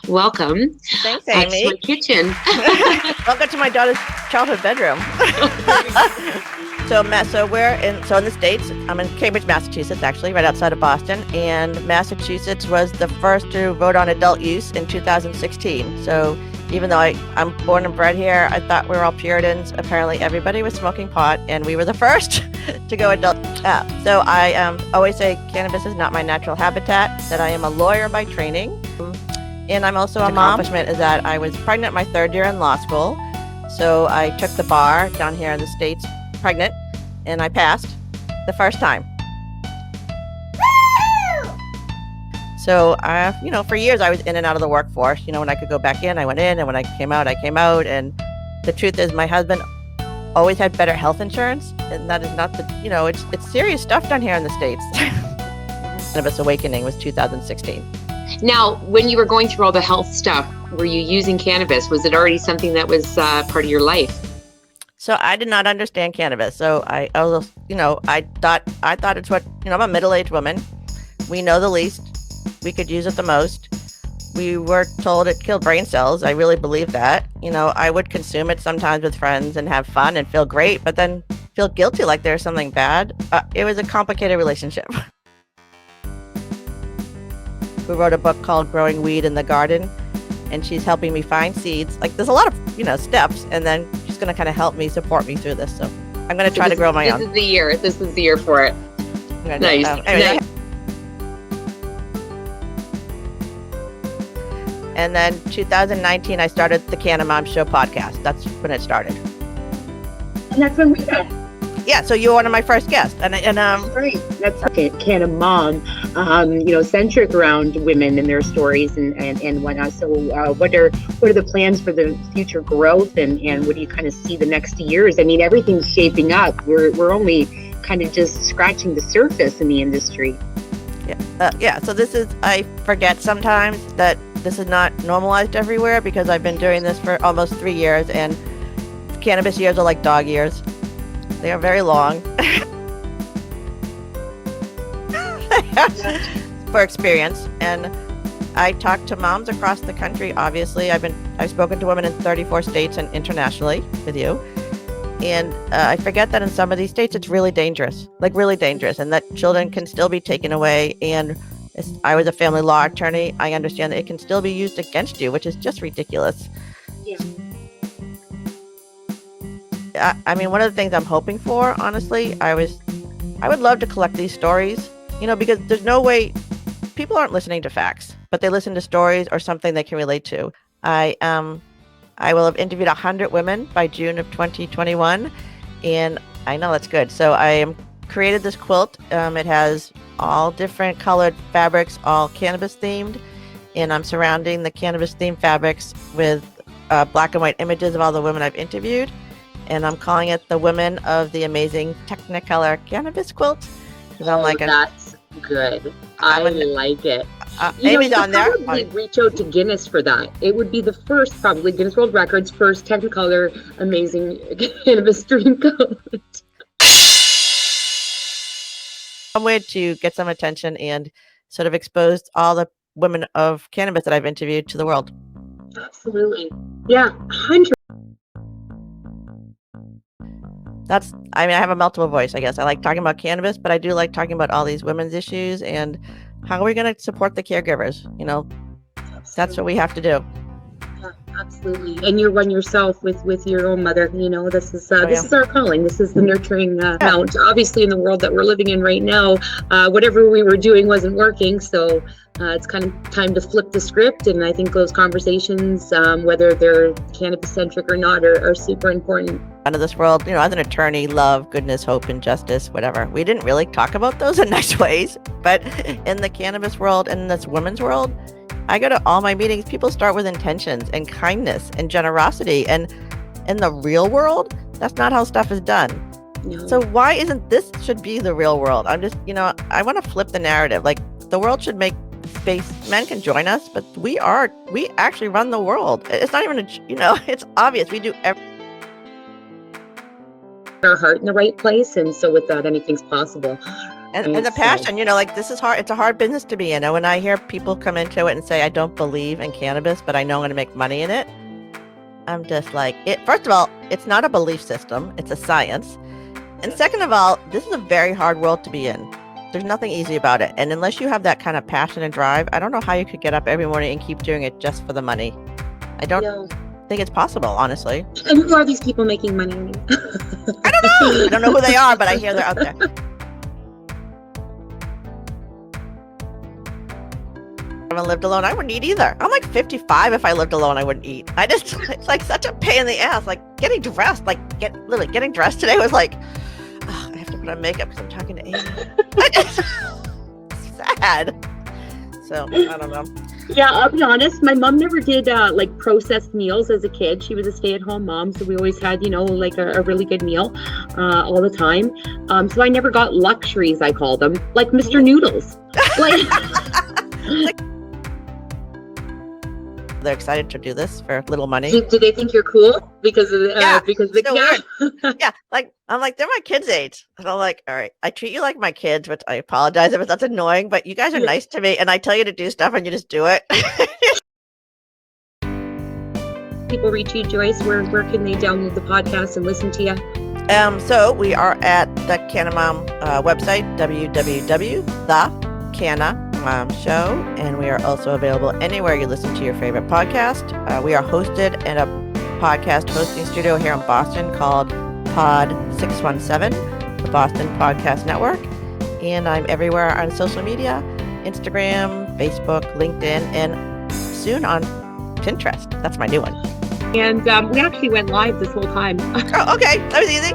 welcome. Thanks, To Amie. my kitchen. Welcome to my daughter's childhood bedroom. So in the States. I'm in Cambridge, Massachusetts, actually, right outside of Boston. And Massachusetts was the first to vote on adult use in 2016. So even though I'm born and bred here, I thought we were all Puritans. Apparently, everybody was smoking pot, and we were the first to go adult. So I always say cannabis is not my natural habitat, that I am a lawyer by training. And I'm also a mom. Accomplishment is that I was pregnant my third year in law school. So I took the bar down here in the States, pregnant, and I passed the first time. So, for years I was in and out of the workforce. When I could go back in, I went in, and when I came out, I came out. And the truth is, my husband always had better health insurance, and that is not it's serious stuff down here in the States. Cannabis Awakening was 2016. Now, when you were going through all the health stuff, were you using cannabis? Was it already something that was part of your life? So I did not understand cannabis. So I thought it's what, I'm a middle-aged woman. We know the least. We could use it the most. We were told it killed brain cells. I really believe that. I would consume it sometimes with friends and have fun and feel great, but then feel guilty like there's something bad. It was a complicated relationship. We wrote a book called Growing Weed in the Garden, and she's helping me find seeds. Like, there's a lot of, steps, and then she's going to kind of help me, support me through this. So I'm going to try to grow my own. This is the year for it. Nice. Anyway. And then 2019, I started the Canna Mom Show podcast. That's when it started. And that's when we met. Yeah, so you were one of my first guests, and great. That's okay. Canna Mom, centric around women and their stories and whatnot. So, what are the plans for the future growth, and what do you kind of see the next years? I mean, everything's shaping up. We're only kind of just scratching the surface in the industry. Yeah. So I forget sometimes that this is not normalized everywhere, because I've been doing this for almost 3 years, and cannabis years are like dog years. They are very long for experience. And I talk to moms across the country. Obviously, I've spoken to women in 34 states and internationally with you. And I forget that in some of these states, it's really dangerous, and that children can still be taken away. And I was a family law attorney. I understand that it can still be used against you, which is just ridiculous. Yeah. I mean, one of the things I'm hoping for, honestly, I would love to collect these stories, because there's no way people aren't listening to facts, but they listen to stories or something they can relate to. I will have interviewed 100 women by June of 2021, and I know that's good. So I created this quilt. It has all different colored fabrics, all cannabis themed, and I'm surrounding the cannabis themed fabrics with black and white images of all the women I've interviewed. And I'm calling it the Women of the Amazing Technicolor Cannabis Quilt. That's good. I like it. Amy's on there. Probably reach out to Guinness for that. It would be the first, probably Guinness World Records, first Technicolor Amazing Cannabis Dream Coat. Somewhere to get some attention and sort of expose all the women of cannabis that I've interviewed to the world. Absolutely. Yeah, 100%. I have a multiple voice, I guess. I like talking about cannabis, but I do like talking about all these women's issues and how are we going to support the caregivers? That's what we have to do. Yeah, absolutely. And you run yourself with your own mother. This is our calling. This is the nurturing amount. Obviously, in the world that we're living in right now, whatever we were doing wasn't working. So it's kind of time to flip the script. And I think those conversations, whether they're cannabis centric or not, are super important. Out of this world, as an attorney, love, goodness, hope, and justice, whatever. We didn't really talk about those in nice ways, but in the cannabis world and in this women's world, I go to all my meetings, people start with intentions and kindness and generosity. And in the real world, that's not how stuff is done. No. So why isn't this should be the real world? I'm just, I want to flip the narrative. Like, the world should make space. Men can join us, but we actually run the world. It's not even, it's obvious. We do our heart in the right place. And so with that, anything's possible. And the passion, like this is hard. It's a hard business to be in. And when I hear people come into it and say, I don't believe in cannabis, but I know I'm going to make money in it, I'm just like, first of all, it's not a belief system. It's a science. And second of all, this is a very hard world to be in. There's nothing easy about it. And unless you have that kind of passion and drive, I don't know how you could get up every morning and keep doing it just for the money. I don't think it's possible, honestly. And who are these people making money? I don't know. I don't know who they are, but I hear they're out there. I haven't lived alone. I wouldn't eat either. I'm like 55. If I lived alone, I wouldn't eat. It's like such a pain in the ass. Like getting dressed, literally getting dressed today was like, I have to put on makeup because I'm talking to Amie. Sad. So I don't know. Yeah, I'll be honest. My mom never did processed meals as a kid. She was a stay-at-home mom, so we always had, like a really good meal all the time. So I never got luxuries, I call them, like Mr. Noodles. They're excited to do this for little money. Do they think you're cool because of yeah, like I'm like, they're my kids' age, and I'm like, all right, I treat you like my kids, which I apologize if that's annoying, but you guys are nice to me, and I tell you to do stuff, and you just do it. People reach you, Joyce. Where can they download the podcast and listen to you? So we are at the Canna Mom website, www.the.Canna Mom Show, and we are also available anywhere you listen to your favorite podcast. We are hosted in a podcast hosting studio here in Boston called Pod 617, the Boston Podcast Network, and I'm everywhere on social media, Instagram, Facebook, LinkedIn, and soon on Pinterest. That's my new one. And we actually went live this whole time. Oh, okay. That was easy.